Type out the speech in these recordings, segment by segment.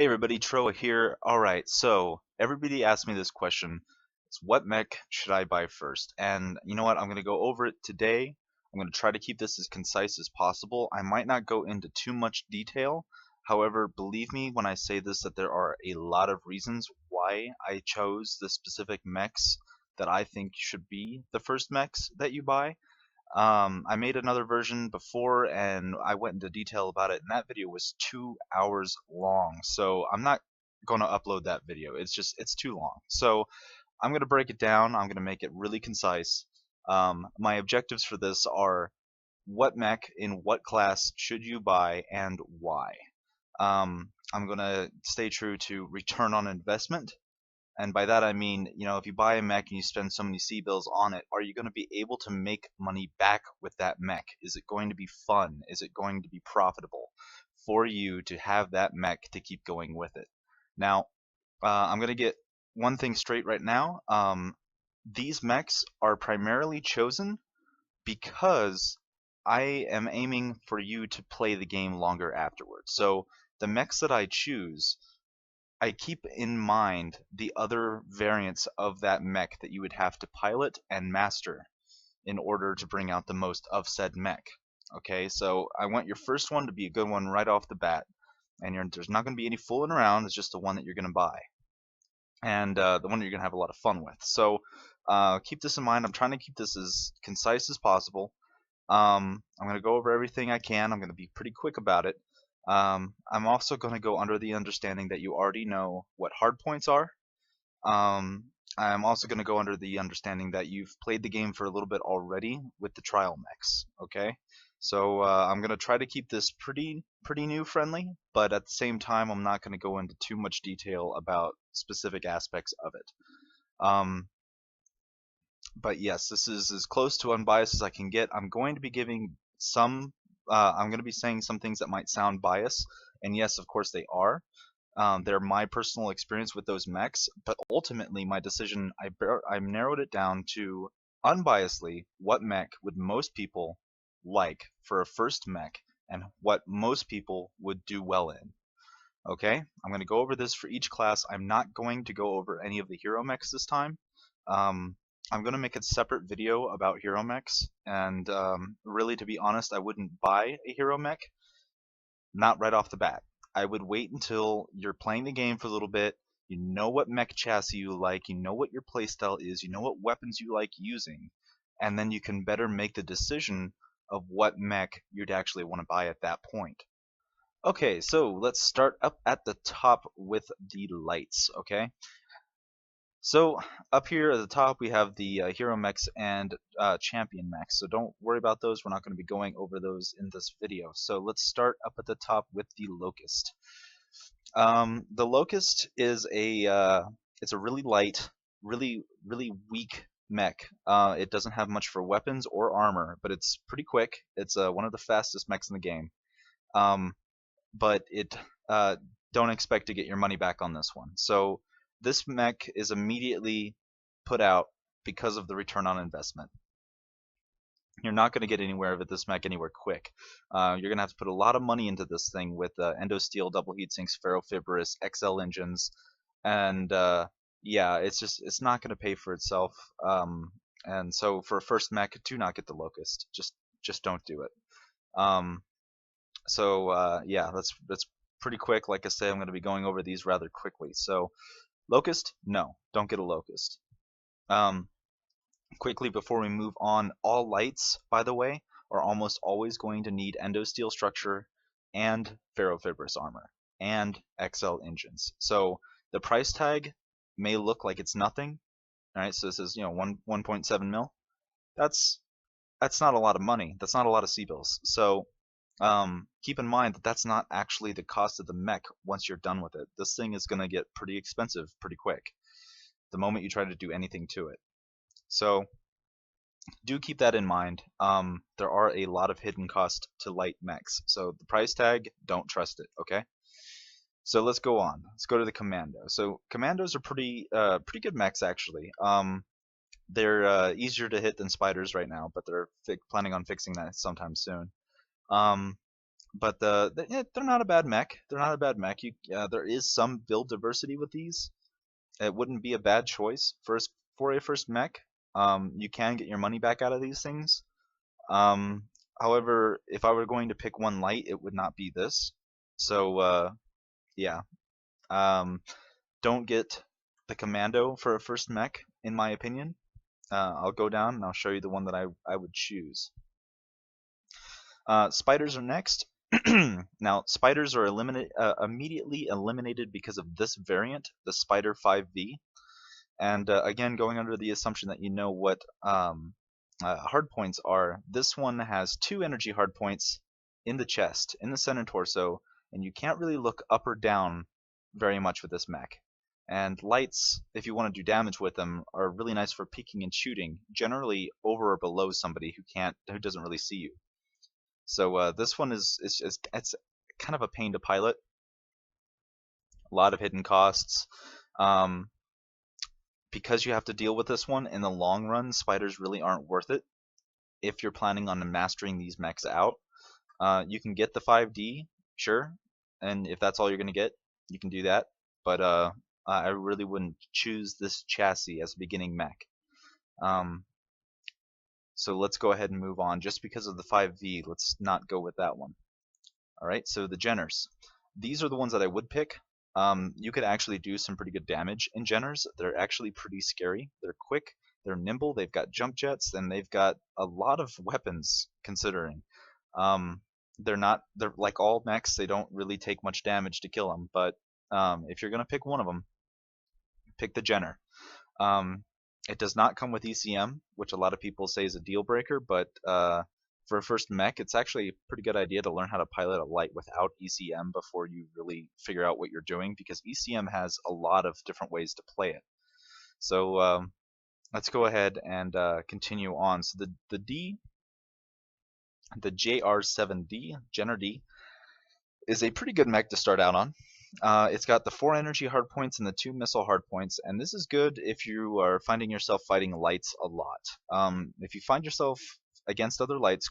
Hey everybody, Troa here. Alright, so everybody asked me this question. It's what mech should I buy first? And you know what, I'm going to go over it today. I'm going to try to keep this as concise as possible. I might not go into too much detail. However, believe me when I say this that there are a lot of reasons why I chose the specific mechs that I think should be the first mechs that you buy. I made another version before and I went into detail about it, and that video was 2 hours long. So I'm not going to upload that video. It's too long. So I'm going to break it down. I'm going to make it really concise. My objectives for this are what mech in what class should you buy and why. I'm going to stay true to return on investment. And by that I mean, if you buy a mech and you spend so many C-bills on it, are you going to be able to make money back with that mech? Is it going to be fun? Is it going to be profitable for you to have that mech to keep going with it? Now, I'm going to get one thing straight right now. These mechs are primarily chosen because I am aiming for you to play the game longer afterwards. So the mechs that I choose, I keep in mind the other variants of that mech that you would have to pilot and master in order to bring out the most of said mech. Okay, so I want your first one to be a good one right off the bat, and there's not going to be any fooling around. It's just the one that you're going to buy, and the one that you're going to have a lot of fun with. So keep this in mind. I'm trying to keep this as concise as possible. I'm going to go over everything I can. I'm going to be pretty quick about it. I'm also going to go under the understanding that you already know what hardpoints are. I'm also going to go under the understanding that you've played the game for a little bit already with the trial mechs. Okay, so I'm going to try to keep this pretty new friendly, but at the same time I'm not going to go into too much detail about specific aspects of it. But yes, this is as close to unbiased as I can get. I'm going to be giving some I'm going to be saying some things that might sound biased, and yes, of course they are. They're my personal experience with those mechs, but ultimately my decision, I narrowed it down to unbiasedly what mech would most people like for a first mech and what most people would do well in. Okay, I'm going to go over this for each class. I'm not going to go over any of the hero mechs this time. I'm going to make a separate video about hero mechs, and really, to be honest, I wouldn't buy a hero mech, not right off the bat. I would wait until you're playing the game for a little bit, you know what mech chassis you like, you know what your playstyle is, you know what weapons you like using, and then you can better make the decision of what mech you'd actually want to buy at that point. Okay, so let's start up at the top with the lights, okay? So up here at the top we have the hero mechs and champion mechs, so don't worry about those. We're not going to be going over those in this video. So let's start up at the top with the Locust. The Locust is it's a really light, really weak mech. It doesn't have much for weapons or armor, but it's pretty quick. It's one of the fastest mechs in the game. But don't expect to get your money back on this one. So this mech is immediately put out because of the return on investment. You're not going to get anywhere with this mech anywhere quick. You're going to have to put a lot of money into this thing with endo steel, double heat sinks, ferrofibrous, XL engines, and yeah, it's not going to pay for itself. And so for a first mech, do not get the Locust. Just don't do it. Yeah, that's pretty quick. Like I say, I'm going to be going over these rather quickly. So Locust, no, don't get a Locust. Quickly before we move on, all lights, by the way, are almost always going to need endo steel structure and ferrofibrous armor and XL engines. So the price tag may look like it's nothing. All right, so this is 1.7 mil. That's not a lot of money. That's not a lot of C-bills. So keep in mind that that's not actually the cost of the mech once you're done with it. This thing is going to get pretty expensive pretty quick the moment you try to do anything to it. So do keep that in mind. There are a lot of hidden costs to light mechs. So the price tag, don't trust it, okay? So let's go on. Let's go to the Commando. So Commandos are pretty good mechs actually. They're easier to hit than spiders right now, but they're planning on fixing that sometime soon. but they're not a bad mech. They're not a bad mech. There is some build diversity with these. It wouldn't be a bad choice for a first mech. You can get your money back out of these things. Um, However, if I were going to pick one light, it would not be this. So yeah, um, don't get the Commando for a first mech, in my opinion. I'll go down and I'll show you the one that I would choose. Spiders are next. Now, spiders are immediately eliminated because of this variant, the Spider 5V. And again, going under the assumption that you know what hardpoints are, this one has 2 energy hardpoints in the chest, in the center torso, and you can't really look up or down very much with this mech. And lights, if you want to do damage with them, are really nice for peeking and shooting, generally over or below somebody who doesn't really see you. So this one it's kind of a pain to pilot. A lot of hidden costs. Um, because you have to deal with this one in the long run, spiders really aren't worth it if you're planning on mastering these mechs out. You can get the 5D, sure, and if that's all you're going to get, you can do that. But I really wouldn't choose this chassis as a beginning mech. So let's go ahead and move on. Just because of the 5V, let's not go with that one. Alright, so the Jenners. These are the ones that I would pick. You could actually do some pretty good damage in Jenners. They're actually pretty scary. They're quick, they're nimble, they've got jump jets, and they've got a lot of weapons, considering. They're like all mechs, they don't really take much damage to kill them, but if you're going to pick one of them, pick the Jenner. It does not come with ECM, which a lot of people say is a deal breaker, but for a first mech, it's actually a pretty good idea to learn how to pilot a light without ECM before you really figure out what you're doing, because ECM has a lot of different ways to play it. So let's go ahead and continue on. So the JR7D, Jenner D, is a pretty good mech to start out on. It's got the 4 energy hardpoints and the 2 missile hardpoints, and this is good if you are finding yourself fighting lights a lot. If you find yourself against other lights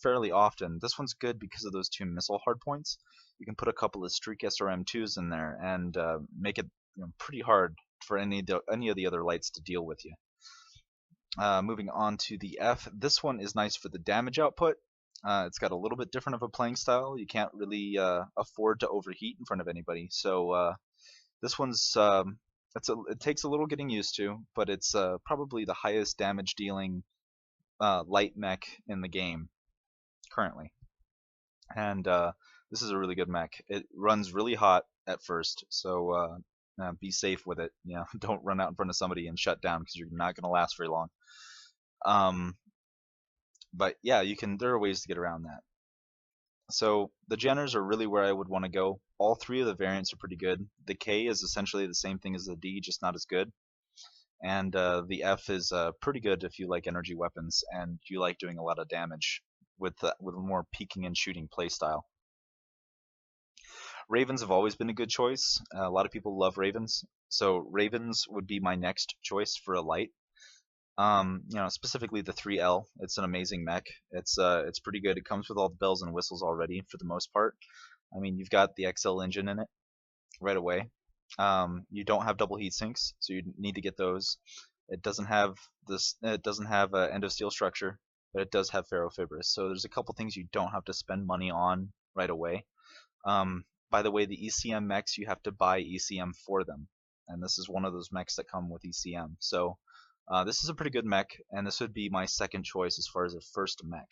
fairly often, this one's good because of those 2 missile hardpoints. You can put a couple of streak SRM2s in there and make it pretty hard for any of the other lights to deal with you. Moving on to the F, this one is nice for the damage output. It's got a little bit different of a playing style. You can't really afford to overheat in front of anybody. So this one's it takes a little getting used to, but it's probably the highest damage dealing light mech in the game currently. And this is a really good mech. It runs really hot at first, so be safe with it. Don't run out in front of somebody and shut down, because you're not going to last very long. But yeah, there are ways to get around that. So the Jenners are really where I would want to go. All 3 of the variants are pretty good. The K is essentially the same thing as the D, just not as good. And the F is pretty good if you like energy weapons and you like doing a lot of damage with a more peeking and shooting playstyle. Ravens have always been a good choice. A lot of people love Ravens, so Ravens would be my next choice for a light. Specifically the 3L. It's an amazing mech. It's pretty good. It comes with all the bells and whistles already for the most part. I mean, you've got the XL engine in it right away. You don't have double heat sinks, so you need to get those. It doesn't have end of steel structure, but it does have ferrofibrous. So there's a couple things you don't have to spend money on right away. By the way, the ECM mechs, you have to buy ECM for them, and this is one of those mechs that come with ECM. So this is a pretty good mech, and this would be my second choice as far as a first mech.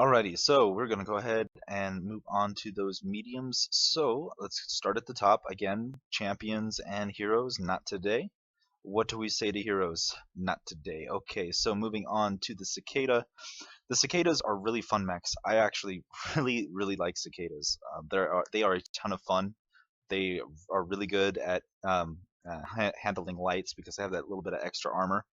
Alrighty, so we're going to go ahead and move on to those mediums. So let's start at the top. Again, champions and heroes, not today. What do we say to heroes? Not today. Okay, so moving on to the Cicada. The Cicadas are really fun mechs. I actually really like Cicadas. They are a ton of fun. They are really good at handling lights because they have that little bit of extra armor,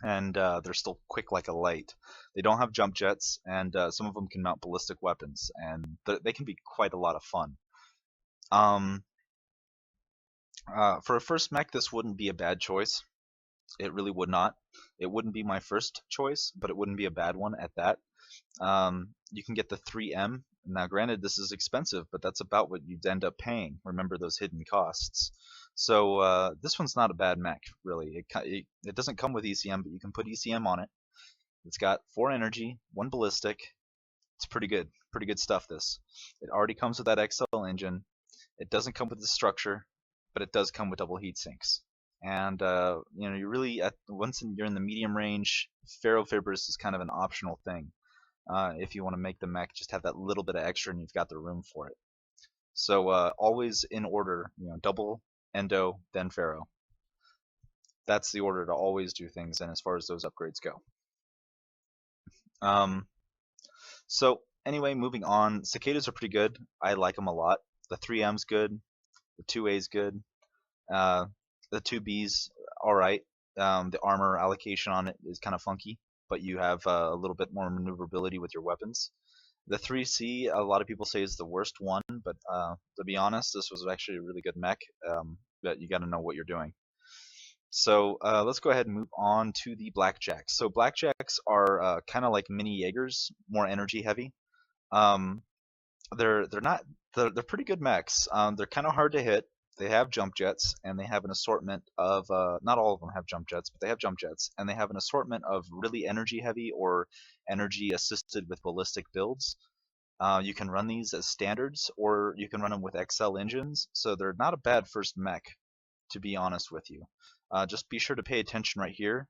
and they're still quick like a light. They don't have jump jets, and some of them can mount ballistic weapons, and they can be quite a lot of fun. For a first mech, this wouldn't be a bad choice. It really would not. It wouldn't be my first choice, but it wouldn't be a bad one at that. You can get the 3M. Now, granted, this is expensive, but that's about what you'd end up paying. Remember those hidden costs. So this one's not a bad mech, really. It doesn't come with ECM, but you can put ECM on it. It's got 4 energy, 1 ballistic. It's pretty good stuff. This. It already comes with that XL engine. It doesn't come with the structure, but it does come with double heat sinks. And you know, you really once you're in the medium range, ferrofibrous is kind of an optional thing. If you want to make the mech just have that little bit of extra and you've got the room for it. So always in order, you know, double, endo, then ferro. That's the order to always do things in as far as those upgrades go. So anyway, moving on. Cicadas are pretty good. I like them a lot. The 3M's good. The 2A's good. The 2B's alright. The armor allocation on it is kind of funky, but you have a little bit more maneuverability with your weapons. The 3C, a lot of people say is the worst one, but to be honest, this was actually a really good mech, but you got to know what you're doing. So let's go ahead and move on to the Blackjacks. So Blackjacks are kind of like mini Jaegers, more energy heavy. They're pretty good mechs. They're kind of hard to hit. They have jump jets, and they have an assortment of not all of them have jump jets, but they have jump jets, and they have an assortment of really energy heavy or energy assisted with ballistic builds. You can run these as standards, or you can run them with XL engines, so they're not a bad first mech, to be honest with you. Just be sure to pay attention right here.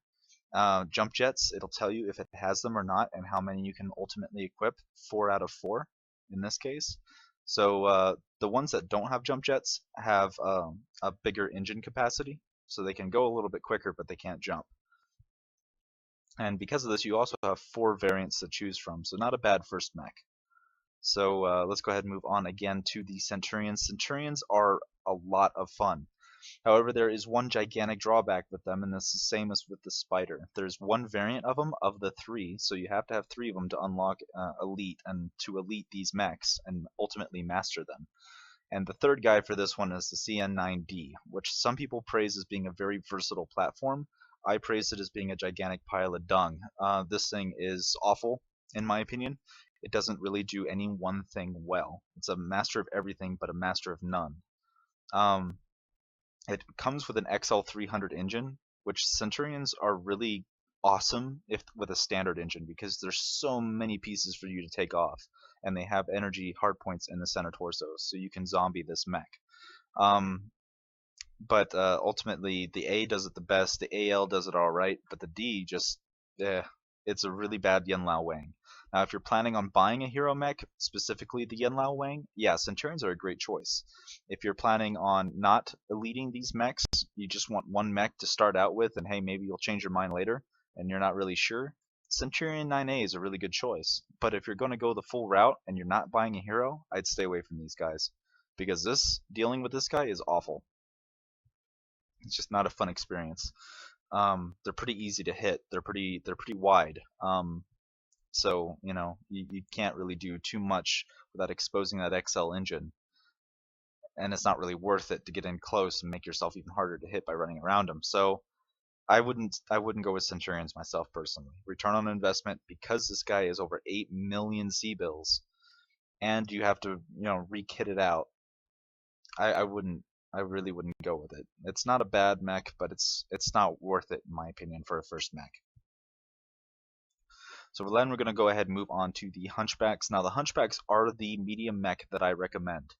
Jump jets, it'll tell you if it has them or not, and how many you can ultimately equip. 4 out of 4 in this case. So the ones that don't have jump jets have a bigger engine capacity, so they can go a little bit quicker, but they can't jump. And because of this, you also have 4 variants to choose from, so not a bad first mech. So let's go ahead and move on again to the Centurions. Centurions are a lot of fun. However, there is one gigantic drawback with them, and this is the same as with the Spider. There's one variant of them of the 3, so you have to have 3 of them to unlock Elite and to elite these mechs and ultimately master them. And the third guy for this one is the CN9D, which some people praise as being a very versatile platform. I praise it as being a gigantic pile of dung. This thing is awful, in my opinion. It doesn't really do any one thing well. It's a master of everything, but a master of none. It comes with an XL300 engine, which Centurions are really awesome if with a standard engine, because there's so many pieces for you to take off, and they have energy hardpoints in the center torsos, so you can zombie this mech. But ultimately, the A does it the best, the AL does it alright, but the D just, it's a really bad Yinlao Wang. Now, if you're planning on buying a hero mech, specifically the Yinlao Wang, yeah, Centurions are a great choice. If you're planning on not eliting these mechs, you just want one mech to start out with, and hey, maybe you'll change your mind later, and you're not really sure, Centurion 9A is a really good choice. But if you're going to go the full route and you're not buying a hero, I'd stay away from these guys, because dealing with this guy is awful. It's just not a fun experience. They're pretty easy to hit. They're pretty wide. So you know you can't really do too much without exposing that XL engine, and it's not really worth it to get in close and make yourself even harder to hit by running around them. So I wouldn't go with Centurions myself personally. Return on investment, because this guy is over 8 million C-bills, and you have to re-kit it out. I really wouldn't go with it. It's not a bad mech, but it's not worth it in my opinion for a first mech. So then we're going to go ahead and move on to the Hunchbacks. Now the Hunchbacks are the medium mech that I recommend.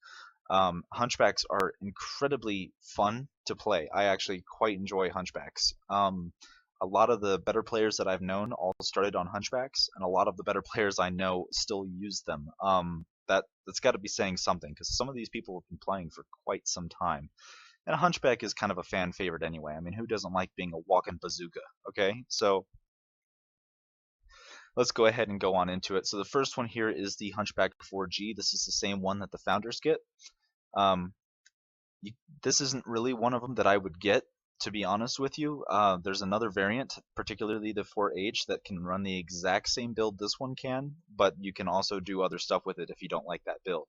Hunchbacks are incredibly fun to play. I actually quite enjoy Hunchbacks. A lot of the better players that I've known all started on Hunchbacks, and a lot of the better players I know still use them. That's got to be saying something, because some of these people have been playing for quite some time. And a Hunchback is kind of a fan favorite anyway. I mean, who doesn't like being a walking bazooka? Okay, so let's go ahead and go on into it. So the first one here is the Hunchback 4G. This is the same one that the founders get. This isn't really one of them that I would get, to be honest with you. There's another variant, particularly the 4H, that can run the exact same build this one can, but you can also do other stuff with it if you don't like that build.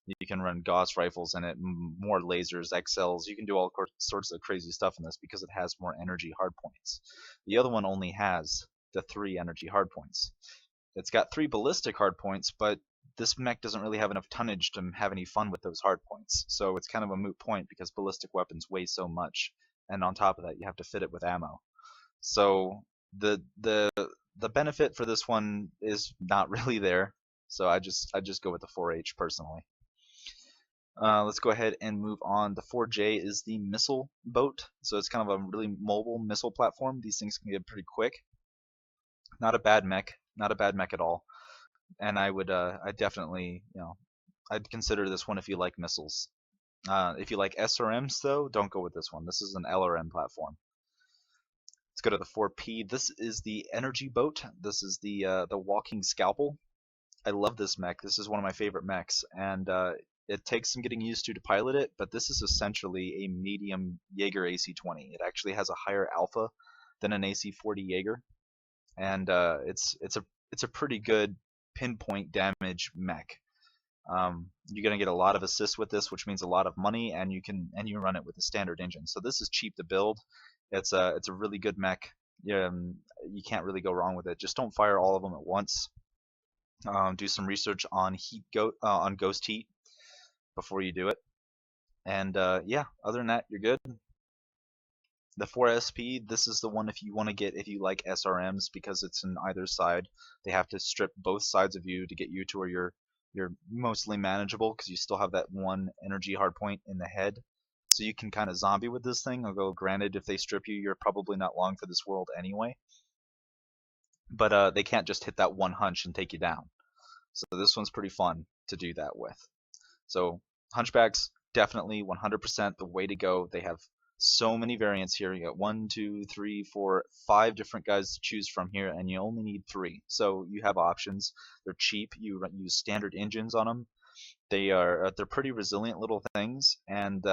You can run Gauss rifles in it, more lasers, XLs. You can do all sorts of crazy stuff in this because it has more energy hardpoints. The other one only has the 3 energy hardpoints. It's got 3 ballistic hardpoints, but this mech doesn't really have enough tonnage to have any fun with those hardpoints. So it's kind of a moot point because ballistic weapons weigh so much, and on top of that, you have to fit it with ammo. So the benefit for this one is not really there. So I just go with the 4H personally. Let's go ahead and move on. The 4J is the missile boat. So it's kind of a really mobile missile platform. These things can get pretty quick. Not a bad mech. Not a bad mech at all. And I would, I definitely, I'd consider this one if you like missiles. If you like SRMs though, don't go with this one. This is an LRM platform. Let's go to the 4P. This is the energy boat. This is the walking scalpel. I love this mech. This is one of my favorite mechs, and it takes some getting used to pilot it, but this is essentially a medium Jaeger AC-20. It actually has a higher alpha than an AC-40 Jaeger, and it's a pretty good pinpoint damage mech. You're gonna get a lot of assists with this, which means a lot of money, and you run it with a standard engine. So this is cheap to build. It's a really good mech. You can't really go wrong with it. Just don't fire all of them at once. Do some research on on ghost heat before you do it. And yeah, other than that, you're good. The 4SP, this is the one if you want to get, if you like SRMs, because it's in either side. They have to strip both sides of you to get you to where you're mostly manageable, because you still have that one energy hardpoint in the head. So you can kind of zombie with this thing. Although granted, if they strip you, you're probably not long for this world anyway. But they can't just hit that one hunch and take you down. So this one's pretty fun to do that with. So Hunchbacks, definitely 100% the way to go. They have so many variants here. You got 1, 2, 3, 4, 5 different guys to choose from here, and you only need 3. So you have options. They're cheap. You use standard engines on them. They're pretty resilient little things, and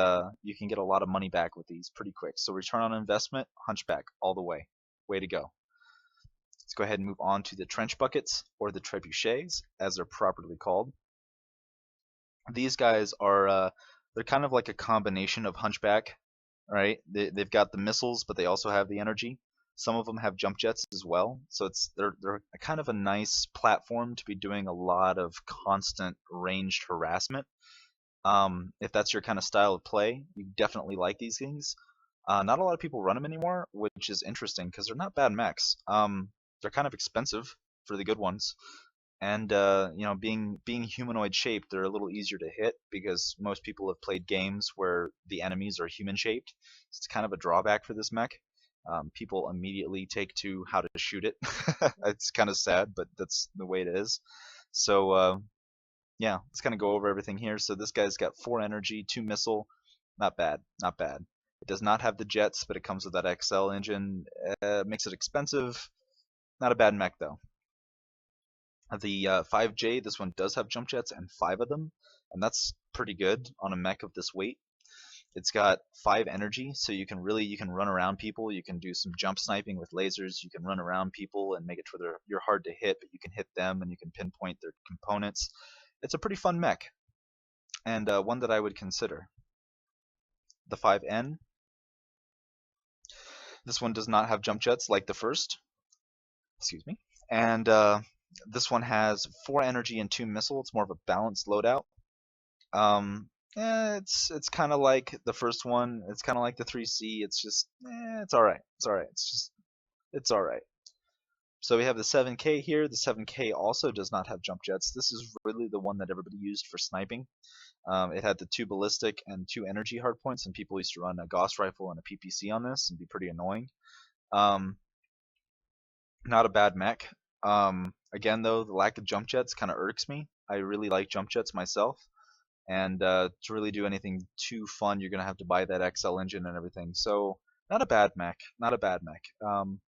you can get a lot of money back with these pretty quick. So return on investment, Hunchback all the way. Way to go. Let's go ahead and move on to the trench buckets, or the trebuchets, as they're properly called. These guys are they're kind of like a combination of Hunchback, right? They've got the missiles, but they also have the energy. Some of them have jump jets as well, so they're kind of a nice platform to be doing a lot of constant ranged harassment. If that's your kind of style of play, you definitely like these things. Not a lot of people run them anymore, which is interesting because they're not bad mechs. They're kind of expensive for the good ones, and being humanoid shaped, they're a little easier to hit because most people have played games where the enemies are human shaped. So it's kind of a drawback for this mech. People immediately take to how to shoot it. It's kind of sad, but that's the way it is. So yeah, let's kind of go over everything here. So this guy's got 4 energy, 2 missile. Not bad, not bad. It does not have the jets, but it comes with that XL engine. Makes it expensive. Not a bad mech though. The 5J, this one does have jump jets, and 5 of them, and that's pretty good on a mech of this weight. It's got 5 energy, so you can run around people. You can do some jump sniping with lasers. You can run around people and make it to where you're hard to hit, but you can hit them and you can pinpoint their components. It's a pretty fun mech, and one that I would consider. The 5N, this one does not have jump jets like the first. Excuse me. And this one has 4 energy and 2 missile. It's more of a balanced loadout. It's kind of like the first one. It's kind of like the 3C. It's just, it's alright. It's alright. It's alright. So we have the 7K here. The 7K also does not have jump jets. This is really the one that everybody used for sniping. It had the 2 ballistic and 2 energy hardpoints, and people used to run a Gauss rifle and a PPC on this and be pretty annoying. Not a bad mech. Again though, the lack of jump jets kind of irks me. I really like jump jets myself, and to really do anything too fun, you're gonna have to buy that XL engine and everything. So not a bad mech. Not a bad mech.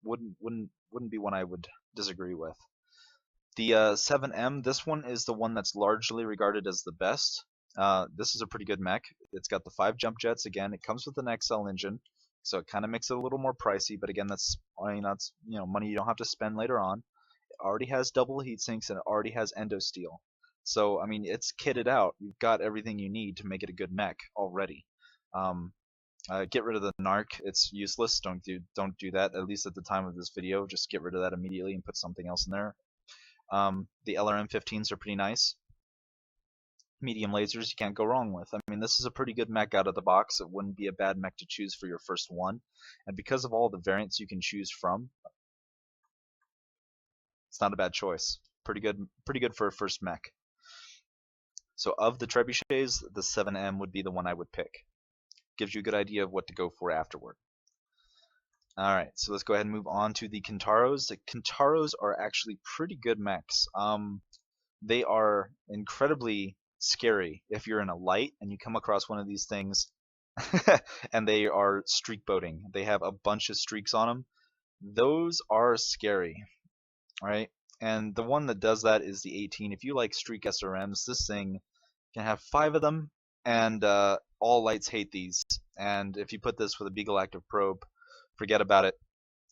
Wouldn't be one I would disagree with. The 7M, this one is the one that's largely regarded as the best. This is a pretty good mech. It's got the 5 jump jets. Again, it comes with an XL engine, so it kind of makes it a little more pricey. But again, that's money you don't have to spend later on. It already has double heat sinks, and it already has endo steel. So I mean, it's kitted out. You've got everything you need to make it a good mech already. Get rid of the narc. It's useless. Don't do that. At least at the time of this video, just get rid of that immediately and put something else in there. The LRM-15s are pretty nice. Medium lasers you can't go wrong with. I mean, this is a pretty good mech out of the box. It wouldn't be a bad mech to choose for your first one. And because of all the variants you can choose from, it's not a bad choice. Pretty good for a first mech. So of the trebuchets, the 7M would be the one I would pick. Gives you a good idea of what to go for afterward. Alright, so let's go ahead and move on to the Kintaros. The Kintaros are actually pretty good mechs. They are incredibly scary if you're in a light and you come across one of these things and they are streak boating. They have a bunch of streaks on them. Those are scary, right? And the one that does that is the 18. If you like streak SRMs, this thing can have 5 of them, and all lights hate these. And if you put this with a Beagle Active Probe, forget about it.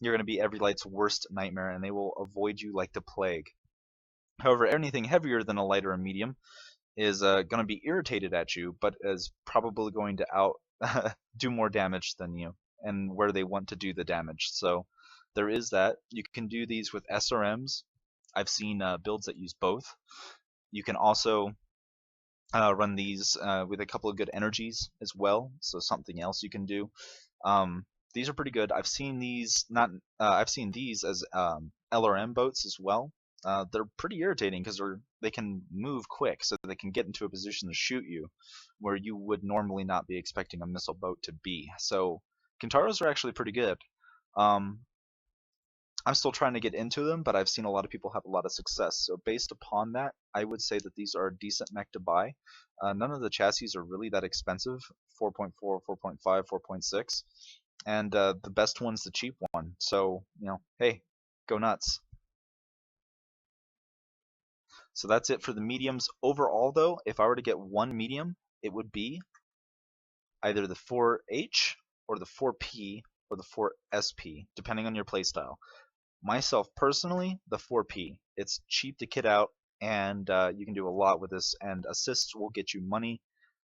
You're going to be every light's worst nightmare, and they will avoid you like the plague. However, anything heavier than a light or a medium is going to be irritated at you, but is probably going to do more damage than you, and where they want to do the damage. So there is that. You can do these with SRMs. I've seen builds that use both. You can also run these with a couple of good energies as well. So something else you can do. These are pretty good. I've seen these I've seen these as LRM boats as well. They're pretty irritating because they can move quick, so they can get into a position to shoot you where you would normally not be expecting a missile boat to be. So Kintaros are actually pretty good. I'm still trying to get into them, but I've seen a lot of people have a lot of success. So based upon that, I would say that these are a decent mech to buy. None of the chassis are really that expensive, 4.4, 4.5, 4.6. And the best one's the cheap one. So, hey, go nuts. So that's it for the mediums. Overall, though, if I were to get one medium, it would be either the 4H or the 4P or the 4SP, depending on your playstyle. Myself personally, the 4P. It's cheap to kit out, and you can do a lot with this, and assists will get you money,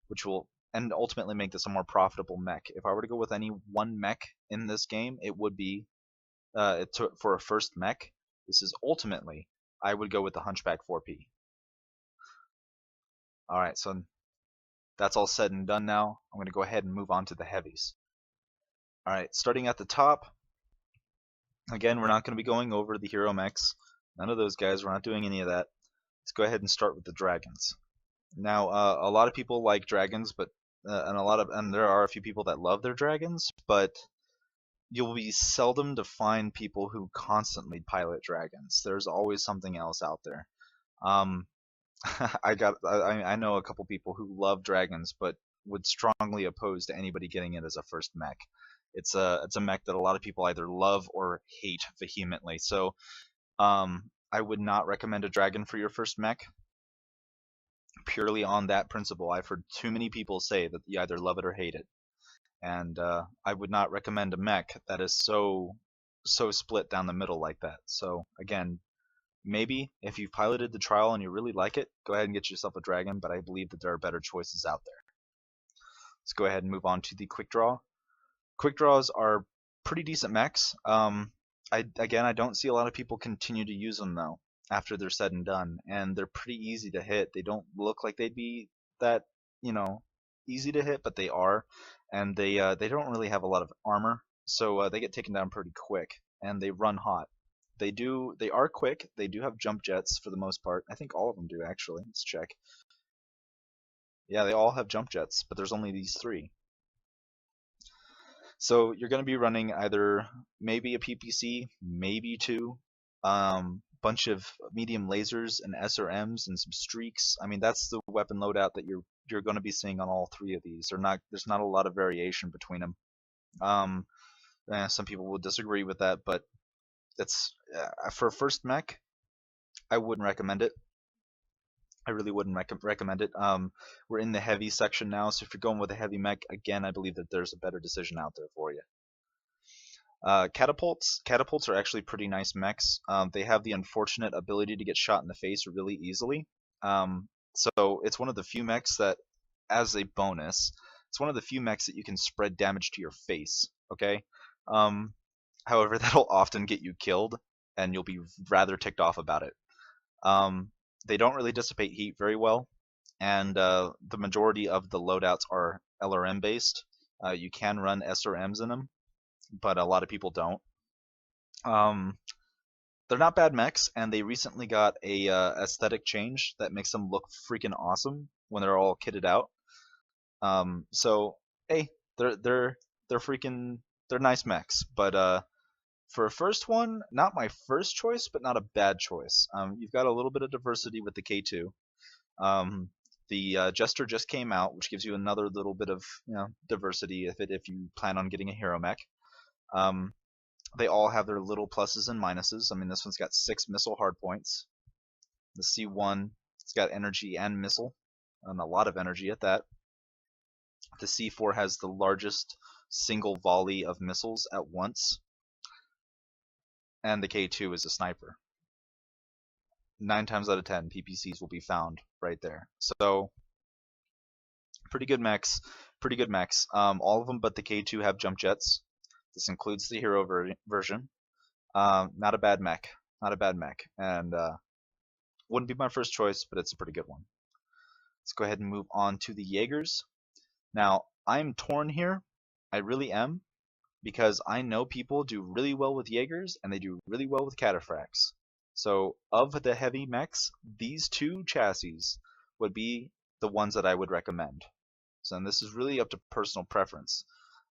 which will and ultimately make this a more profitable mech. If I were to go with any one mech in this game, it would be for a first mech. This is ultimately, I would go with the Hunchback 4P. Alright, so that's all said and done now. I'm going to go ahead and move on to the heavies. Alright, starting at the top, again, we're not going to be going over the hero mechs. None of those guys. We're not doing any of that. Let's go ahead and start with the dragons. Now, a lot of people like dragons, but and there are a few people that love their dragons, but you'll be seldom to find people who constantly pilot dragons. There's always something else out there. I know a couple people who love dragons, but would strongly oppose to anybody getting it as a first mech. It's a mech that a lot of people either love or hate vehemently. So I would not recommend a dragon for your first mech. Purely on that principle, I've heard too many people say that you either love it or hate it, and I would not recommend a mech that is so split down the middle like that. So again, maybe if you've piloted the trial and you really like it, go ahead and get yourself a dragon. But I believe that there are better choices out there. Let's go ahead and move on to the quick draw. Quick draws are pretty decent mechs. I don't see a lot of people continue to use them though after they're said and done, and they're pretty easy to hit. They don't look like they'd be that easy to hit, but they are, and they don't really have a lot of armor, so they get taken down pretty quick, and they run hot. They are quick. They do have jump jets for the most part. I think all of them do actually. Let's check. Yeah, they all have jump jets, but there's only these 3. So you're going to be running either maybe a PPC, maybe 2, bunch of medium lasers and SRMs and some streaks. I mean, that's the weapon loadout that you're going to be seeing on all 3 of these. There's not a lot of variation between them. Some people will disagree with that, but it's for a first mech, I wouldn't recommend it. I really wouldn't recommend it. We're in the heavy section now, so if you're going with a heavy mech, again, I believe that there's a better decision out there for you. Catapults are actually pretty nice mechs. They have the unfortunate ability to get shot in the face really easily. So it's one of the few mechs that, as a bonus, it's one of the few mechs that you can spread damage to your face. Okay. However, that'll often get you killed, and you'll be rather ticked off about it. They don't really dissipate heat very well, and the majority of the loadouts are LRM based. You can run SRMs in them, but a lot of people don't. Um, they're not bad mechs, and they recently got a aesthetic change that makes them look freaking awesome when they're all kitted out. So hey, they're freaking they're nice mechs, but for a first one, not my first choice, but not a bad choice. You've got a little bit of diversity with the K2. Um, the Jester just came out, which gives you another little bit of diversity if you plan on getting a hero mech. Um, they all have their little pluses and minuses. I mean, this one's got 6 missile hardpoints. The C1, it's got energy and missile, and a lot of energy at that. The C4 has the largest single volley of missiles at once, and the K2 is a sniper. 9 times out of 10, PPCs will be found right there. So, pretty good mechs. Pretty good mechs. All of them but the K2 have jump jets. This includes the hero version. Not a bad mech. Not a bad mech. And wouldn't be my first choice, but it's a pretty good one. Let's go ahead and move on to the Jaegers. Now, I'm torn here. I really am. Because I know people do really well with Jaegers, and they do really well with Catapults. So, of the heavy mechs, these 2 chassis would be the ones that I would recommend. So, and this is really up to personal preference.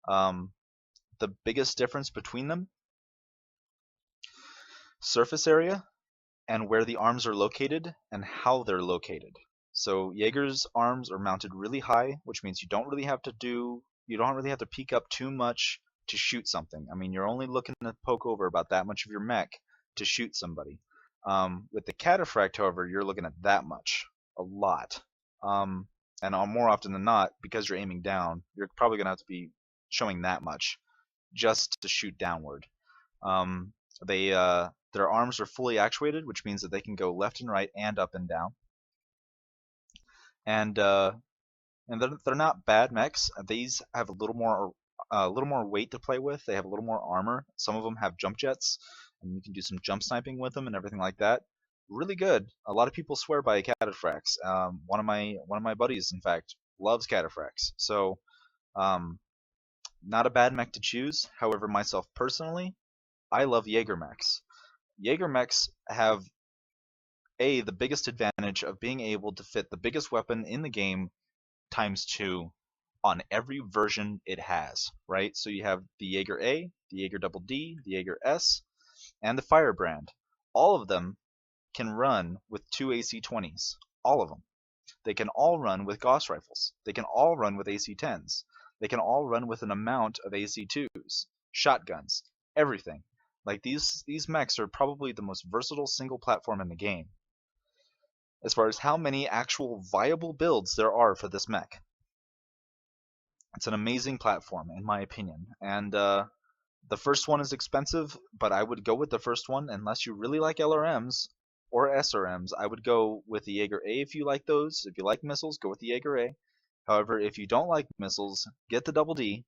The biggest difference between them, surface area and where the arms are located and how they're located. So Jaeger's arms are mounted really high, which means you don't really have to peek up too much to shoot something. I mean, you're only looking to poke over about that much of your mech to shoot somebody. With the Cataphract, however, you're looking at that much, a lot. And more often than not, because you're aiming down, you're probably going to have to be showing that much just to shoot downward. Their arms are fully actuated, which means that they can go left and right and up and down. And they're not bad mechs. These have a little more weight to play with. They have a little more armor. Some of them have jump jets, and you can do some jump sniping with them and everything like that. Really good. A lot of people swear by Cataphracts. One of my buddies, in fact, loves Cataphracts. So, not a bad mech to choose. However, myself personally, I love Jaeger mechs. Jaeger mechs have the biggest advantage of being able to fit the biggest weapon in the game times 2 on every version it has, right? So you have the Jaeger A, the Jaeger Double D, the Jaeger S, and the Firebrand. All of them can run with 2 AC-20s. All of them. They can all run with Gauss rifles. They can all run with AC-10s. They can all run with an amount of AC-2s, shotguns, everything. Like these mechs are probably the most versatile single platform in the game, as far as how many actual viable builds there are for this mech. It's an amazing platform, in my opinion. And the first one is expensive, but I would go with the first one unless you really like LRMs or SRMs. I would go with the Jaeger A if you like those. If you like missiles, go with the Jaeger A. However, if you don't like missiles, get the Double D.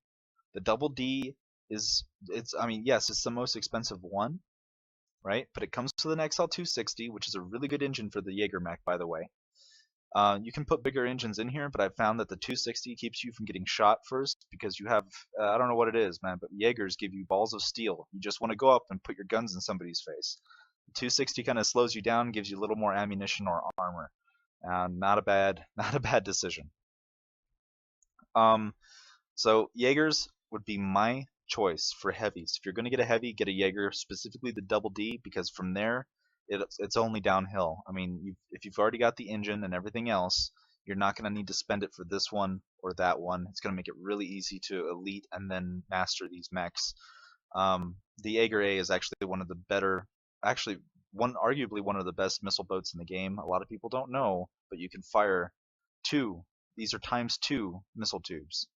The Double D yes, it's the most expensive one, right? But it comes with an XL260, which is a really good engine for the Jaeger mech, by the way. You can put bigger engines in here, but I've found that the 260 keeps you from getting shot first because you have, I don't know what it is, man, but Jaegers give you balls of steel. You just want to go up and put your guns in somebody's face. The 260 kind of slows you down, gives you a little more ammunition or armor. Not a bad decision. So Jaegers would be my choice for heavies. If you're going to get a heavy, get a Jaeger, specifically the Double D, because from there, it's only downhill. I mean, if you've already got the engine and everything else, you're not going to need to spend it for this one or that one. It's going to make it really easy to elite and then master these mechs. The Jaeger A is actually one of the better, arguably one of the best missile boats in the game. A lot of people don't know, but you can fire 2. These are ×2 missile tubes.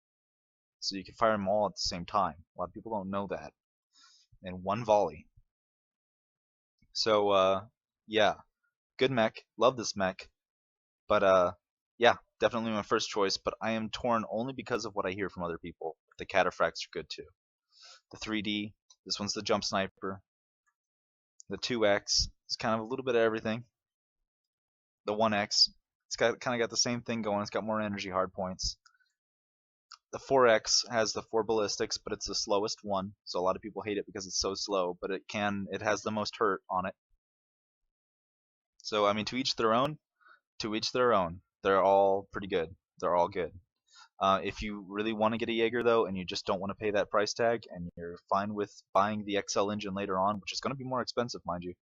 So you can fire them all at the same time. A lot of people don't know that. In one volley. So, yeah. Good mech. Love this mech. But, yeah, definitely my first choice. But I am torn only because of what I hear from other people. The Cataphracts are good too. The 3D. This one's the Jump Sniper. The 2X is kind of a little bit of everything. The 1X, it's got kind of got the same thing going. It's got more energy hard points. The 4X has the 4 ballistics, but it's the slowest one, so a lot of people hate it because it's so slow, but it has the most hurt on it. So I mean, to each their own. To each their own. They're all pretty good. They're all good. If you really want to get a Jaeger though, and you just don't want to pay that price tag, and you're fine with buying the XL engine later on, which is going to be more expensive, mind you,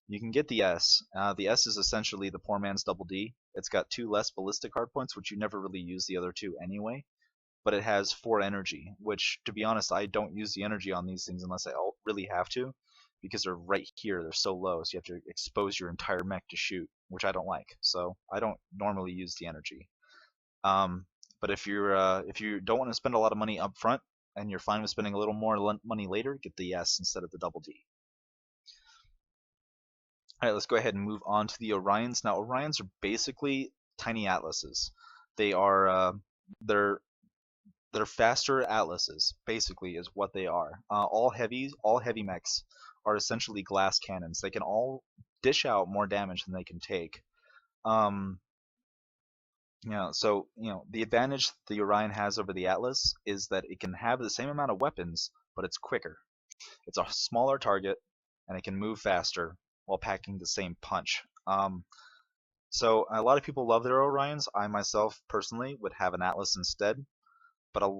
you can get the S. The S is essentially the poor man's double D. It's got 2 less ballistic hardpoints, which you never really use the other 2 anyway, but it has 4 energy, which, to be honest, I don't use the energy on these things unless I really have to, because they're right here. They're so low, so you have to expose your entire mech to shoot, which I don't like. So I don't normally use the energy. But if you don't want to spend a lot of money up front and you're fine with spending a little more money later, get the S instead of the double D. All right, let's go ahead and move on to the Orions. Now, Orions are basically tiny atlases. They are they're faster atlases, basically, is what they are. All heavy mechs are essentially glass cannons. They can all dish out more damage than they can take. So the advantage the Orion has over the Atlas is that it can have the same amount of weapons, but it's quicker. It's a smaller target, and it can move faster while packing the same punch. So a lot of people love their Orions. I myself personally would have an Atlas instead, but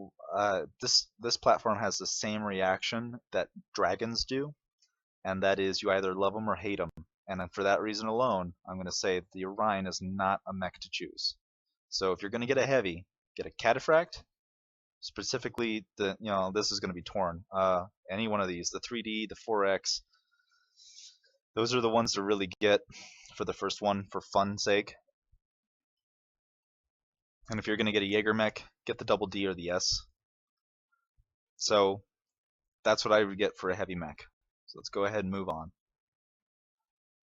this platform has the same reaction that dragons do, and that is you either love them or hate them. And for that reason alone, I'm going to say the Orion is not a mech to choose. So if you're going to get a heavy, get a Cataphract. Specifically, this is going to be torn. Any one of these, the 3D, the 4X, those are the ones to really get for the first one for fun's sake. And if you're going to get a Jaeger mech, get the double D or the S. So that's what I would get for a heavy mech. So let's go ahead and move on.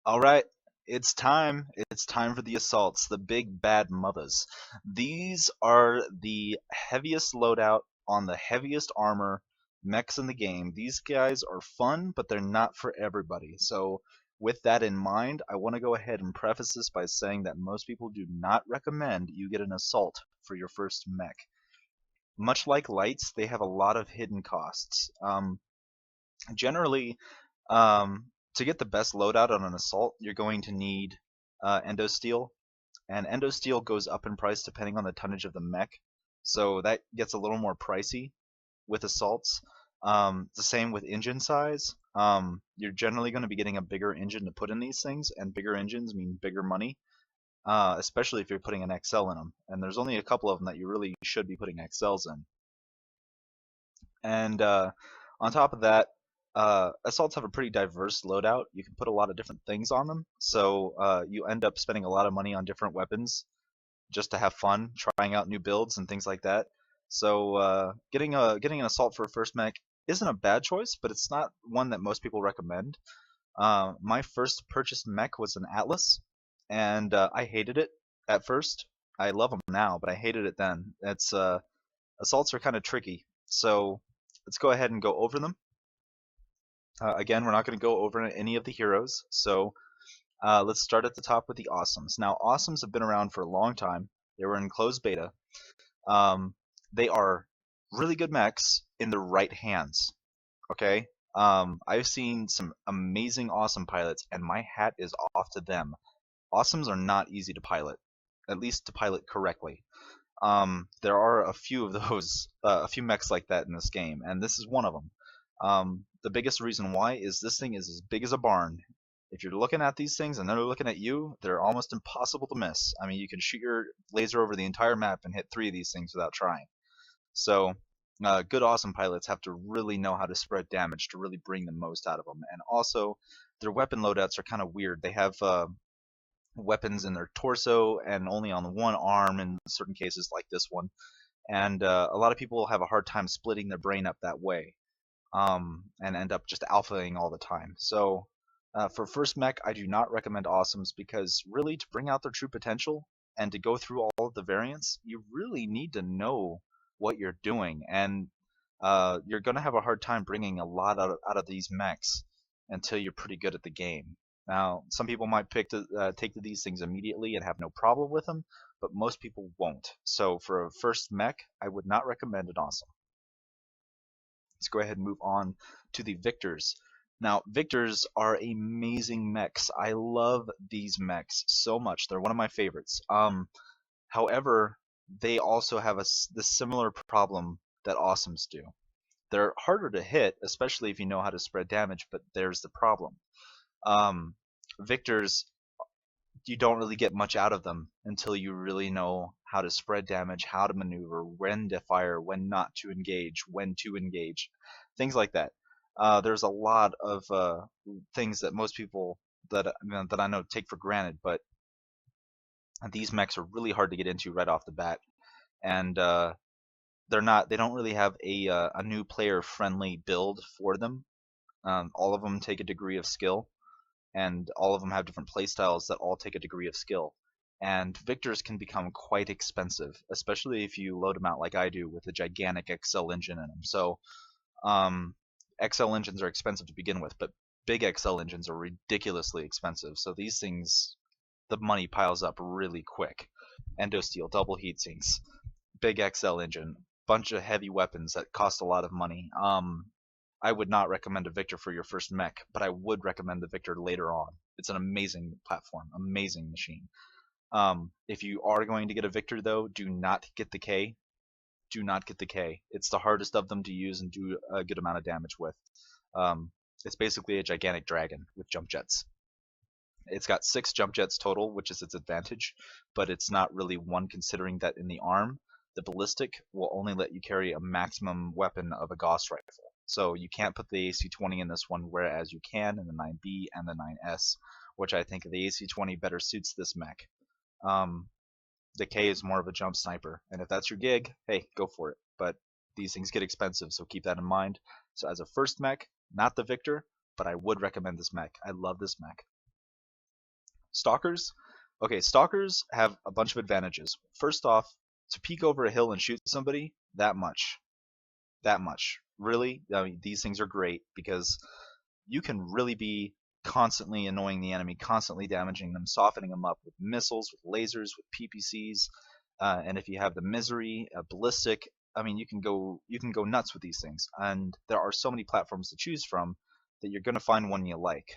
All right. It's time. It's time for the assaults, the big bad mothers. These are the heaviest loadout on the heaviest armor mechs in the game. These guys are fun, but they're not for everybody. So with that in mind, I want to go ahead and preface this by saying that most people do not recommend you get an assault for your first mech. Much like lights, they have a lot of hidden costs. Generally, to get the best loadout on an assault, you're going to need endosteel, and endosteel goes up in price depending on the tonnage of the mech, so that gets a little more pricey with assaults. The same with engine size. You're generally going to be getting a bigger engine to put in these things, and bigger engines mean bigger money, especially if you're putting an XL in them. And there's only a couple of them that you really should be putting XLs in. And on top of that, assaults have a pretty diverse loadout. You can put a lot of different things on them, so you end up spending a lot of money on different weapons just to have fun, trying out new builds and things like that. So getting an assault for a first mech isn't a bad choice, but it's not one that most people recommend. My first purchased mech was an Atlas, and I hated it at first. I love them now, but I hated it then. Assaults are kind of tricky, so let's go ahead and go over them. Again, we're not going to go over any of the heroes, so let's start at the top with the Awesomes. Now, Awesomes have been around for a long time. They were in closed beta. They are really good mechs in the right hands. Okay, I've seen some amazing Awesome pilots, and my hat is off to them. Awesomes are not easy to pilot, at least to pilot correctly. There are a few of those, a few mechs like that in this game, and this is one of them. The biggest reason why is this thing is as big as a barn. If you're looking at these things and they're looking at you, they're almost impossible to miss. I mean, you can shoot your laser over the entire map and hit 3 of these things without trying. So, good Awesome pilots have to really know how to spread damage to really bring the most out of them. And also, their weapon loadouts are kind of weird. They have weapons in their torso and only on one arm in certain cases like this one. And a lot of people have a hard time splitting their brain up that way. And end up just alphaing all the time. So for first mech, I do not recommend Awesomes because really to bring out their true potential and to go through all of the variants, you really need to know what you're doing, and you're going to have a hard time bringing a lot out of these mechs until you're pretty good at the game. Now, some people might take to these things immediately and have no problem with them, but most people won't. So for a first mech, I would not recommend an awesome. Let's go ahead and move on to the Victors. Now, Victors are amazing mechs. I love these mechs so much. They're one of my favorites. However, they also have the similar problem that awesomes do. They're harder to hit, especially if you know how to spread damage, but there's the problem. Victors, you don't really get much out of them until you really know how to spread damage, how to maneuver, when to fire, when not to engage, when to engage, things like that. There's a lot of things that most people that I know take for granted, but these mechs are really hard to get into right off the bat, and they don't really have a new player friendly build for them. All of them take a degree of skill, and all of them have different playstyles that all take a degree of skill. And Victors can become quite expensive, especially if you load them out like I do with a gigantic XL engine in them. So XL engines are expensive to begin with, but big XL engines are ridiculously expensive. So these things, the money piles up really quick. Endosteel, double heat sinks, big XL engine, bunch of heavy weapons that cost a lot of money. I would not recommend a Victor for your first mech, but I would recommend the Victor later on. It's an amazing platform, amazing machine. If you are going to get a Victor, though, do not get the K. Do not get the K. It's the hardest of them to use and do a good amount of damage with. It's basically a gigantic dragon with jump jets. It's got 6 jump jets total, which is its advantage, but it's not really one considering that in the arm, the ballistic will only let you carry a maximum weapon of a Gauss rifle. So you can't put the AC-20 in this one, whereas you can in the 9B and the 9S, which I think the AC-20 better suits this mech. Decay is more of a jump sniper, and if that's your gig, hey, go for it. But these things get expensive, so keep that in mind. So as a first mech, not the Victor, but I would recommend this mech. I love this mech. Stalkers? Okay, Stalkers have a bunch of advantages. First off, to peek over a hill and shoot somebody, that much. That much. Really, I mean, these things are great because you can really be constantly annoying the enemy, constantly damaging them, softening them up with missiles, with lasers, with PPCs, and if you have the misery, a ballistic, I mean, you can go nuts with these things. And there are so many platforms to choose from that you're going to find one you like.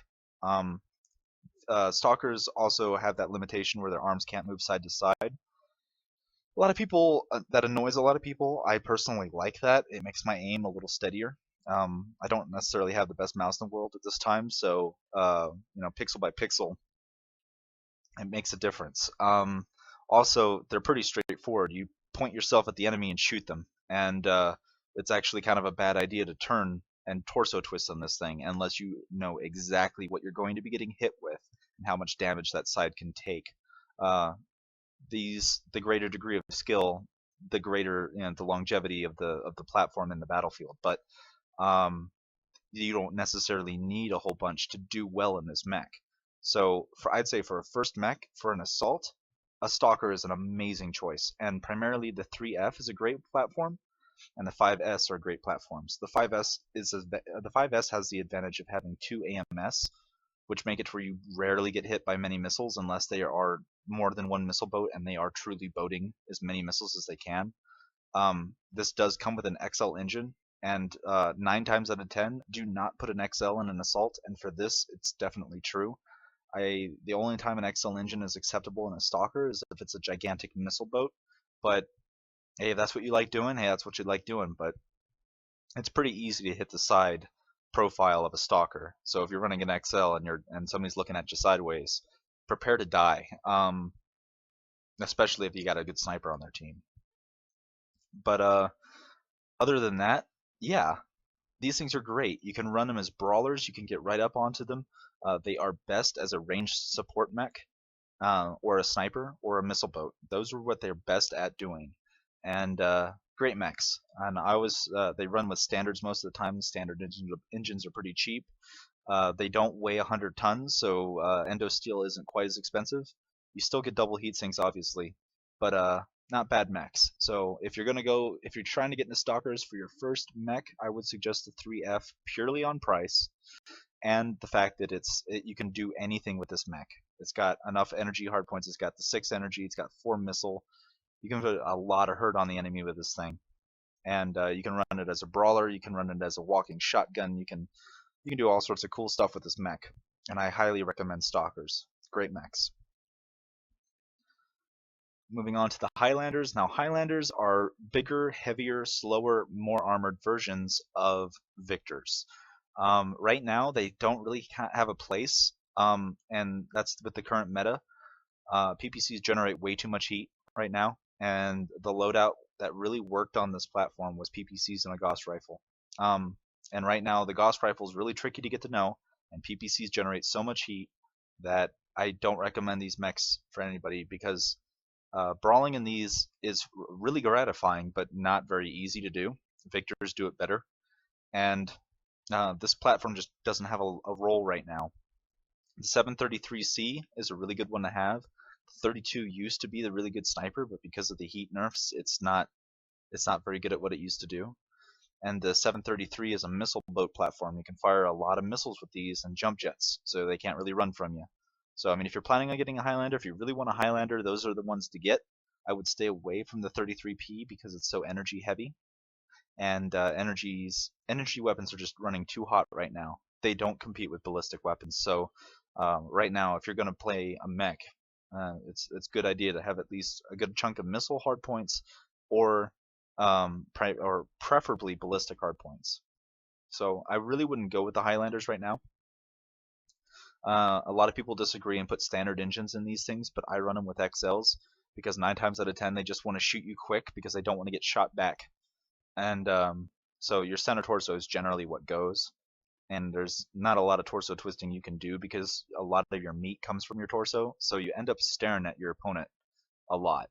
Stalkers also have that limitation where their arms can't move side to side. A lot of people, that annoys a lot of people. I personally like that. It makes my aim a little steadier. I don't necessarily have the best mouse in the world at this time, so pixel by pixel, it makes a difference. Also, they're pretty straightforward. You point yourself at the enemy and shoot them, and it's actually kind of a bad idea to turn and torso twist on this thing unless you know exactly what you're going to be getting hit with and how much damage that side can take. The greater degree of skill, the greater the longevity of the platform in the battlefield. But you don't necessarily need a whole bunch to do well in this mech. So I'd say for a first mech, for an assault, a Stalker is an amazing choice, and primarily the 3F is a great platform, and the 5S are great platforms. The 5S has the advantage of having 2 AMS, which make it where you rarely get hit by many missiles unless they are more than one missile boat and they are truly boating as many missiles as they can. This does come with an XL engine, and 9 times out of 10, do not put an XL in an assault, and for this, it's definitely true. The only time an XL engine is acceptable in a Stalker is if it's a gigantic missile boat, but hey, if that's what you like doing, hey, that's what you like doing, but it's pretty easy to hit the side profile of a Stalker. So if you're running an XL and somebody's looking at you sideways, prepare to die. Especially if you got a good sniper on their team. But other than that, yeah, these things are great. You can run them as brawlers. You can get right up onto them. They are best as a ranged support mech, or a sniper, or a missile boat. Those are what they're best at doing. And great mechs. And they run with standards most of the time. Standard engines are pretty cheap. They don't weigh 100 tons, so endosteel isn't quite as expensive. You still get double heat sinks, obviously, but not bad mechs. So if you're trying to get into Stalkers for your first mech, I would suggest the 3F purely on price. and the fact that you can do anything with this mech. It's got enough energy hard points. It's got the 6 energy. It's got 4 missile. You can put a lot of hurt on the enemy with this thing. And you can run it as a brawler. You can run it as a walking shotgun. You can do all sorts of cool stuff with this mech. And I highly recommend Stalkers. Great mechs. Moving on to the Highlanders. Now, Highlanders are bigger, heavier, slower, more armored versions of Victors. Right now, they don't really have a place, and that's with the current meta. PPCs generate way too much heat right now, and the loadout that really worked on this platform was PPCs and a Gauss rifle. And right now, the Gauss rifle is really tricky to get to know, and PPCs generate so much heat that I don't recommend these mechs for anybody, because brawling in these is really gratifying, but not very easy to do. Victors do it better, and this platform just doesn't have a role right now. The 733C is a really good one to have. The 32 used to be the really good sniper, but because of the heat nerfs, it's not very good at what it used to do. And the 733 is a missile boat platform. You can fire a lot of missiles with these and jump jets, so they can't really run from you. So, I mean, if you're planning on getting a Highlander, if you really want a Highlander, those are the ones to get. I would stay away from the 33P because it's so energy heavy. And energy weapons are just running too hot right now. They don't compete with ballistic weapons. So right now, if you're going to play a mech, it's a good idea to have at least a good chunk of missile hardpoints, or preferably ballistic hardpoints. So I really wouldn't go with the Highlanders right now. A lot of people disagree and put standard engines in these things, but I run them with XLs because 9 times out of 10 they just want to shoot you quick because they don't want to get shot back. And so your center torso is generally what goes, and there's not a lot of torso twisting you can do because a lot of your meat comes from your torso, so you end up staring at your opponent a lot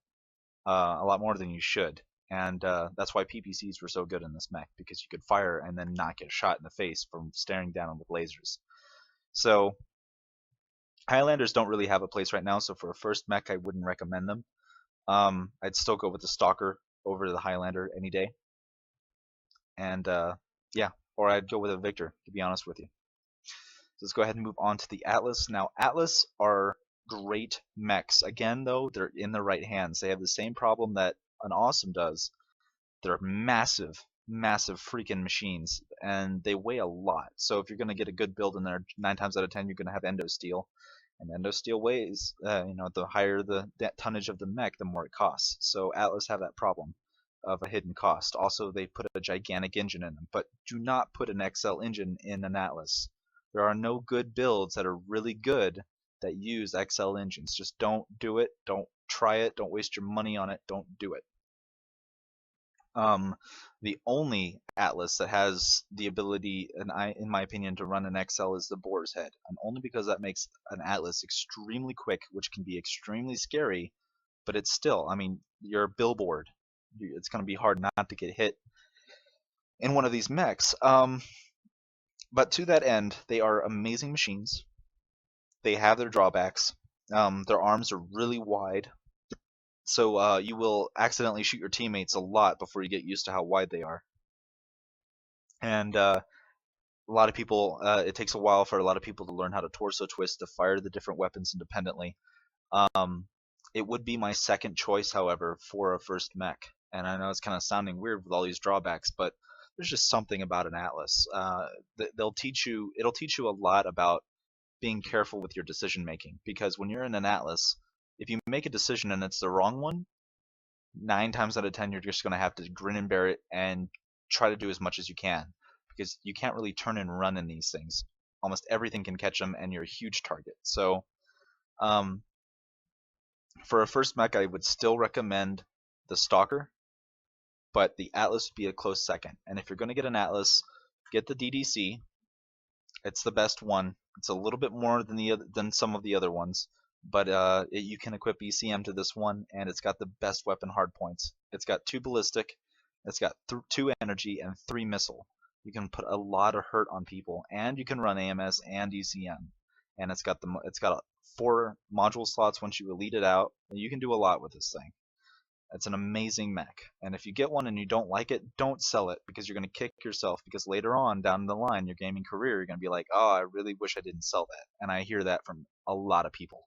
more than you should. And that's why PPCs were so good in this mech, because you could fire and then not get shot in the face from staring down with lasers. So Highlanders don't really have a place right now, so for a first mech I wouldn't recommend them. I'd still go with the Stalker over the Highlander any day. And yeah, or I'd go with a Victor, to be honest with you. So let's go ahead and move on to the Atlas. Now, Atlas are great mechs. Again, though, they're in the right hands. They have the same problem that an Awesome does. They're massive, massive freaking machines, and they weigh a lot. So if you're going to get a good build in there, 9 times out of 10 you're going to have endo steel. And endo steel weighs, the higher the tonnage of the mech, the more it costs. So Atlas have that problem of a hidden cost. Also, they put a gigantic engine in them, but do not put an XL engine in an Atlas. There are no good builds that are really good that use XL engines. Just don't do it. Don't try it. Don't waste your money on it. Don't do it. The only Atlas that has the ability, in my opinion, to run an XL is the Boar's Head, and only because that makes an Atlas extremely quick, which can be extremely scary, but it's still, I mean, you're a billboard. It's going to be hard not to get hit in one of these mechs. But to that end, they are amazing machines. They have their drawbacks. Their arms are really wide, so you will accidentally shoot your teammates a lot before you get used to how wide they are. And a lot of people, it takes a while for a lot of people to learn how to torso twist to fire the different weapons independently. It would be my second choice, however, for a first mech. And I know it's kind of sounding weird with all these drawbacks, but there's just something about an Atlas. It'll teach you a lot about being careful with your decision making, because when you're in an Atlas, if you make a decision and it's the wrong one, 9 times out of 10 you're just going to have to grin and bear it and try to do as much as you can, because you can't really turn and run in these things. Almost everything can catch them, and you're a huge target. So for a first mech, I would still recommend the Stalker, but the Atlas would be a close second. And if you're going to get an Atlas, get the DDC. It's the best one. It's a little bit more than some of the other ones, but you can equip ECM to this one, and it's got the best weapon hardpoints. It's got 2 ballistic, it's got 2 energy, and 3 missile. You can put a lot of hurt on people, and you can run AMS and ECM. And it's got 4 module slots once you elite it out. And you can do a lot with this thing. It's an amazing mech, and if you get one and you don't like it, don't sell it, because you're going to kick yourself, because later on down the line, your gaming career, you're going to be like, oh, I really wish I didn't sell that. And I hear that from a lot of people.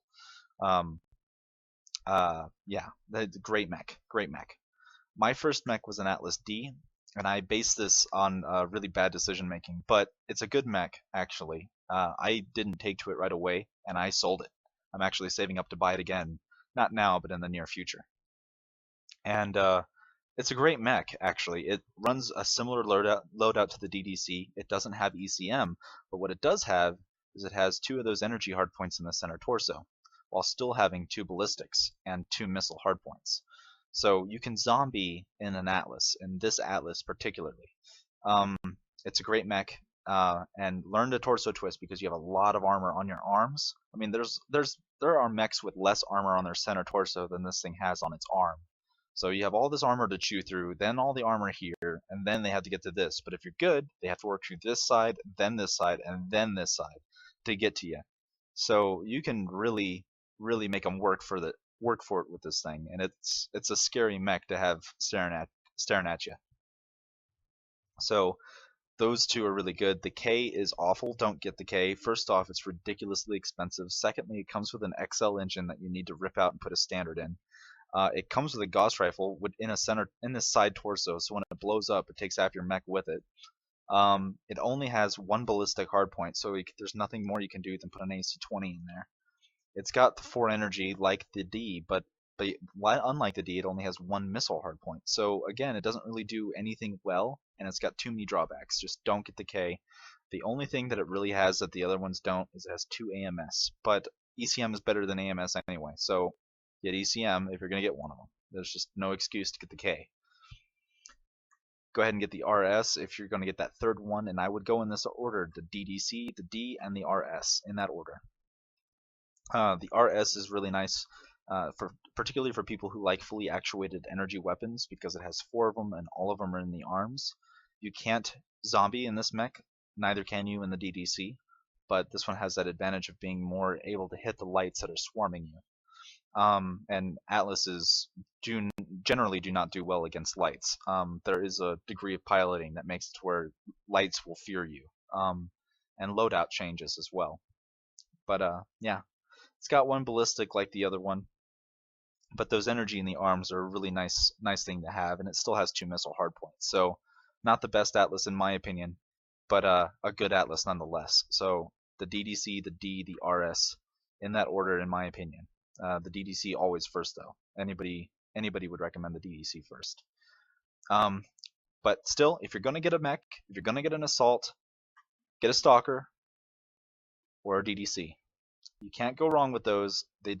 Yeah, great mech, great mech. My first mech was an Atlas D, and I based this on really bad decision making, but it's a good mech, actually. I didn't take to it right away, and I sold it. I'm actually saving up to buy it again, not now, but in the near future. And it's a great mech, actually. It runs a similar loadout to the DDC. It doesn't have ECM, but what it does have is it has 2 of those energy hardpoints in the center torso, while still having 2 ballistics and 2 missile hardpoints. So you can zombie in an Atlas, in this Atlas particularly. It's a great mech, and learn to torso twist, because you have a lot of armor on your arms. I mean, there are mechs with less armor on their center torso than this thing has on its arm. So you have all this armor to chew through, then all the armor here, and then they have to get to this. But if you're good, they have to work through this side, and then this side to get to you. So you can really make them work for it with this thing, and it's a scary mech to have staring at you. So those 2 are really good. The K is awful. Don't get the K. First off, it's ridiculously expensive. Secondly, it comes with an XL engine that you need to rip out and put a standard in. It comes with a Gauss rifle in the side torso, so when it blows up, it takes after your mech with it. It only has 1 ballistic hardpoint, so there's nothing more you can do than put an AC-20 in there. It's got the 4 energy like the D, but unlike the D, it only has 1 missile hardpoint. So again, it doesn't really do anything well, and it's got too many drawbacks. Just don't get the K. The only thing that it really has that the other ones don't is it has 2 AMS, but ECM is better than AMS anyway, so get ECM if you're going to get one of them. There's just no excuse to get the K. Go ahead and get the RS if you're going to get that 3rd one, and I would go in this order: the DDC, the D, and the RS, in that order. The RS is really nice, particularly for people who like fully actuated energy weapons, because it has 4 of them and all of them are in the arms. You can't zombie in this mech, neither can you in the DDC, but this one has that advantage of being more able to hit the lights that are swarming you. And Atlases generally do not do well against lights. There is a degree of piloting that makes it to where lights will fear you, and loadout changes as well. But yeah, it's got 1 ballistic like the other one, but those energy in the arms are a really nice thing to have, and it still has 2 missile hardpoints. So not the best Atlas in my opinion, but a good Atlas nonetheless. So the DDC, the D, the RS, in that order in my opinion. The DDC always first, though. Anybody would recommend the DDC first. But still, if you're going to get a mech, if you're going to get an assault, get a Stalker or a DDC. You can't go wrong with those. They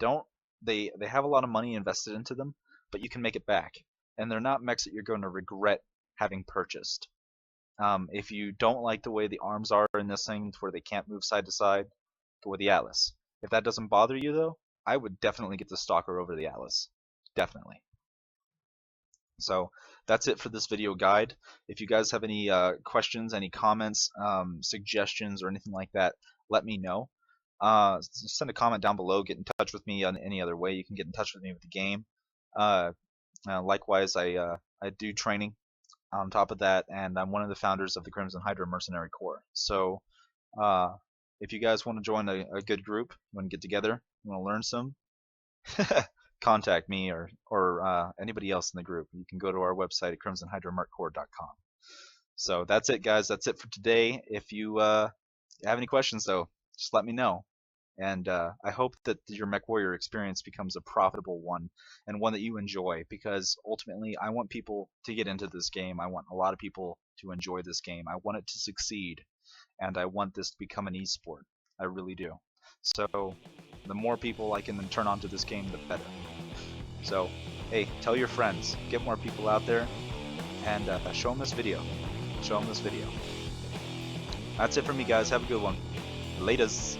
have a lot of money invested into them, but you can make it back. And they're not mechs that you're going to regret having purchased. If you don't like the way the arms are in this thing, where they can't move side to side, go with the Atlas. If that doesn't bother you, though, I would definitely get the Stalker over the Atlas. Definitely. So that's it for this video guide. If you guys have any questions, any comments, suggestions, or anything like that, let me know. Send a comment down below. Get in touch with me on any other way. You can get in touch with me with the game. Likewise, I do training on top of that, and I'm one of the founders of the Crimson Hydra Mercenary Corps. So if you guys want to join a good group, you want to get together, you want to learn some, contact me or anybody else in the group. You can go to our website at crimsonhydramerccorps.com. So that's it, guys. That's it for today. If you have any questions, though, just let me know. And I hope that your MechWarrior experience becomes a profitable one, and one that you enjoy, because ultimately I want people to get into this game. I want a lot of people to enjoy this game. I want it to succeed, and I want this to become an esport. I really do. So the more people I can turn on to this game, the better. So hey, tell your friends, get more people out there, and show them this video. Show them this video. That's it for me, guys. Have a good one. Laters.